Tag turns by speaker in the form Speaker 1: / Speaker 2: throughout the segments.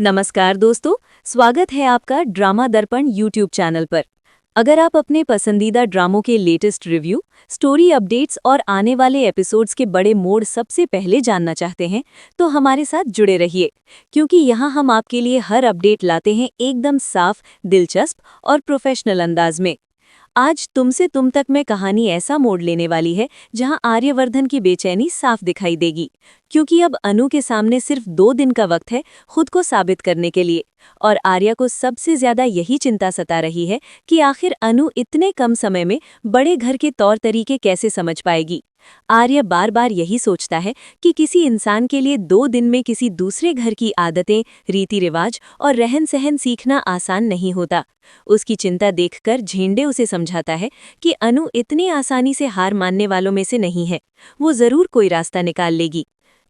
Speaker 1: नमस्कार दोस्तों, स्वागत है आपका ड्रामा दर्पण यूट्यूब चैनल पर। अगर आप अपने पसंदीदा ड्रामों के लेटेस्ट रिव्यू, स्टोरी अपडेट्स और आने वाले एपिसोड्स के बड़े मोड़ सबसे पहले जानना चाहते हैं, तो हमारे साथ जुड़े रहिए, क्योंकि यहाँ हम आपके लिए हर अपडेट लाते हैं एकदम साफ, दिलचस्प और प्रोफेशनल अंदाज में। आज तुमसे तुम तक में कहानी ऐसा मोड़ लेने वाली है जहां आर्यवर्धन की बेचैनी साफ दिखाई देगी, क्योंकि अब अनु के सामने सिर्फ 2 दिन का वक्त है खुद को साबित करने के लिए। और आर्या को सबसे ज्यादा यही चिंता सता रही है कि आखिर अनु इतने कम समय में बड़े घर के तौर तरीके कैसे समझ पाएगी। आर्य बार बार यही सोचता है कि किसी इंसान के लिए 2 दिन में किसी दूसरे घर की आदतें, रीति रिवाज और रहन सहन सीखना आसान नहीं होता। उसकी चिंता देखकर झेंडे उसे समझाता है कि अनु इतनी आसानी से हार मानने वालों में से नहीं है, वो जरूर कोई रास्ता निकाल लेगी।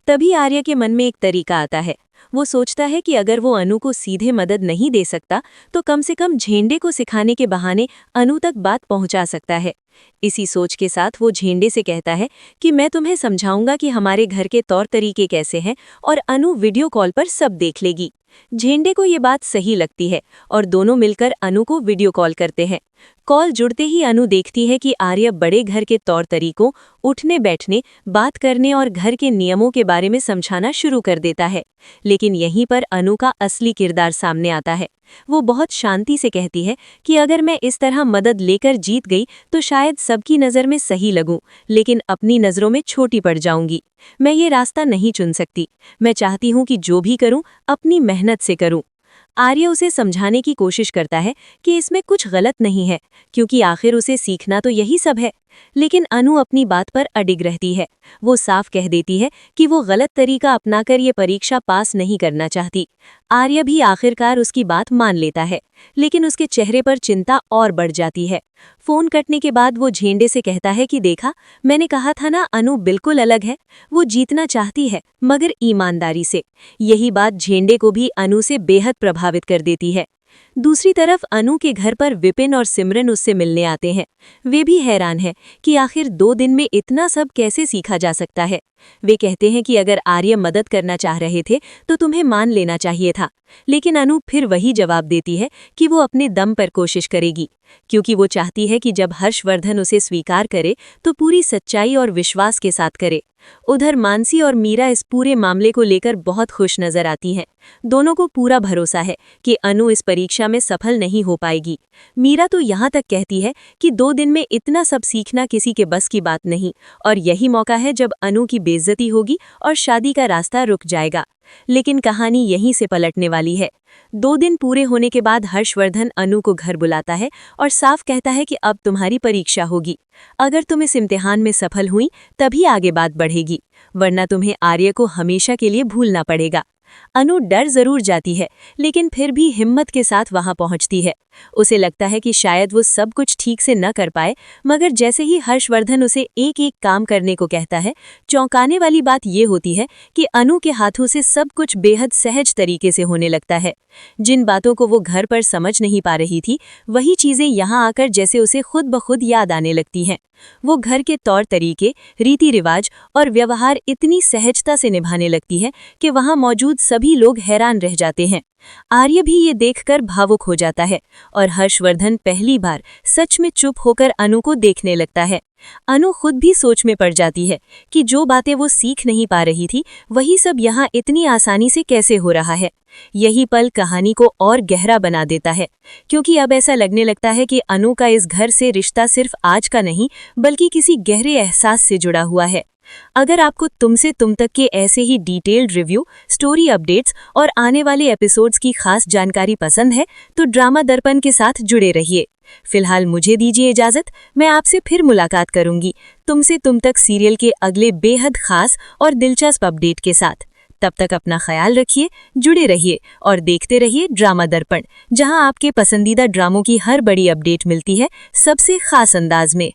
Speaker 1: तभी आर्य के मन में एक तरीका आता है। वो सोचता है कि अगर वो अनु को सीधे मदद नहीं दे सकता तो कम से कम झेंडे को सिखाने के बहाने अनु तक बात पहुंचा सकता है। इसी सोच के साथ वो झेंडे से कहता है कि मैं तुम्हें समझाऊंगा कि हमारे घर के तौर तरीके कैसे हैं और अनु वीडियो कॉल पर सब देख लेगी। झेंडे को ये बात सही लगती है और दोनों मिलकर अनु को वीडियो कॉल करते हैं। कॉल जुड़ते ही अनु देखती है कि आर्य बड़े घर के तौर तरीकों, उठने बैठने, बात करने और घर के नियमों के बारे में समझाना शुरू कर देता है। लेकिन यहीं पर अनु का असली किरदार सामने आता है। वो बहुत शांति से कहती है कि अगर मैं इस तरह मदद लेकर जीत गई तो शायद सबकी नज़र में सही लगूं, लेकिन अपनी नज़रों में छोटी पड़ जाऊंगी। मैं ये रास्ता नहीं चुन सकती। मैं चाहती हूँ कि जो भी करूँ अपनी मेहनत से करूँ। आर्य उसे समझाने की कोशिश करता है कि इसमें कुछ गलत नहीं है, क्योंकि आखिर उसे सीखना तो यही सब है। लेकिन अनु अपनी बात पर अडिग रहती है। वो साफ कह देती है कि वो गलत तरीका अपनाकर ये परीक्षा पास नहीं करना चाहती। आर्य भी आखिरकार उसकी बात मान लेता है, लेकिन उसके चेहरे पर चिंता और बढ़ जाती है। फोन कटने के बाद वो झेंडे से कहता है कि देखा, मैंने कहा था ना, अनु बिल्कुल अलग है। वो जीतना चाहती है, मगर ईमानदारी से। यही बात झेंडे को भी अनु से बेहद प्रभावित कर देती है। दूसरी तरफ अनु के घर पर विपिन और सिमरन उससे मिलने आते हैं। वे भी हैरान हैं कि आखिर 2 दिन में इतना सब कैसे सीखा जा सकता है। वे कहते हैं कि अगर आर्य मदद करना चाह रहे थे तो तुम्हें मान लेना चाहिए था। लेकिन अनु फिर वही जवाब देती है कि वो अपने दम पर कोशिश करेगी, क्योंकि वो चाहती है कि जब हर्षवर्धन उसे स्वीकार करे तो पूरी सच्चाई और विश्वास के साथ करे। उधर मानसी और मीरा इस पूरे मामले को लेकर बहुत खुश नजर आती हैं। दोनों को पूरा भरोसा है कि अनु इस परीक्षा में सफल नहीं हो पाएगी। मीरा तो यहाँ तक कहती है कि 2 दिन में इतना सब सीखना किसी के बस की बात नहीं, और यही मौका है जब अनु की बेइज्जती होगी और शादी का रास्ता रुक जाएगा। लेकिन कहानी यहीं से पलटने वाली है। 2 दिन पूरे होने के बाद हर्षवर्धन अनु को घर बुलाता है और साफ कहता है कि अब तुम्हारी परीक्षा होगी। अगर तुम इस इम्तिहान में सफल हुई तभी आगे बात बढ़ेगी, वरना तुम्हें आर्य को हमेशा के लिए भूलना पड़ेगा। अनु डर जरूर जाती है, लेकिन फिर भी हिम्मत के साथ वहां पहुंचती है। उसे लगता है कि शायद वो सब कुछ ठीक से न कर पाए, मगर जैसे ही हर्षवर्धन उसे एक एक काम करने को कहता है, चौंकाने वाली बात ये होती है कि अनु के हाथों से सब कुछ बेहद सहज तरीके से होने लगता है। जिन बातों को वो घर पर समझ नहीं पा रही थी, वही चीजें यहाँ आकर जैसे उसे खुद ब खुद याद आने लगती हैं। वो घर के तौर तरीके, रीति रिवाज और व्यवहार इतनी सहजता से निभाने लगती है कि वहां मौजूद सभी लोग हैरान रह जाते हैं। आर्य भी ये देखकर भावुक हो जाता है और हर्षवर्धन पहली बार सच में चुप होकर अनु को देखने लगता है। अनु खुद भी सोच में पड़ जाती है कि जो बातें वो सीख नहीं पा रही थी, वही सब यहाँ इतनी आसानी से कैसे हो रहा है। यही पल कहानी को और गहरा बना देता है, क्योंकि अब ऐसा लगने लगता है कि अनु का इस घर से रिश्ता सिर्फ आज का नहीं, बल्कि किसी गहरे एहसास से जुड़ा हुआ है। अगर आपको तुमसे तुम तक के ऐसे ही डिटेल्ड रिव्यू, स्टोरी अपडेट्स और आने वाले एपिसोड्स की खास जानकारी पसंद है तो ड्रामा दर्पण के साथ जुड़े रहिए। फिलहाल मुझे दीजिए इजाजत। मैं आपसे फिर मुलाकात करूंगी तुमसे तुम तक सीरियल के अगले बेहद खास और दिलचस्प अपडेट के साथ। तब तक अपना ख्याल रखिए, जुड़े रहिए और देखते रहिए ड्रामा दर्पण, जहां आपके पसंदीदा ड्रामों की हर बड़ी अपडेट मिलती है सबसे खास अंदाज में।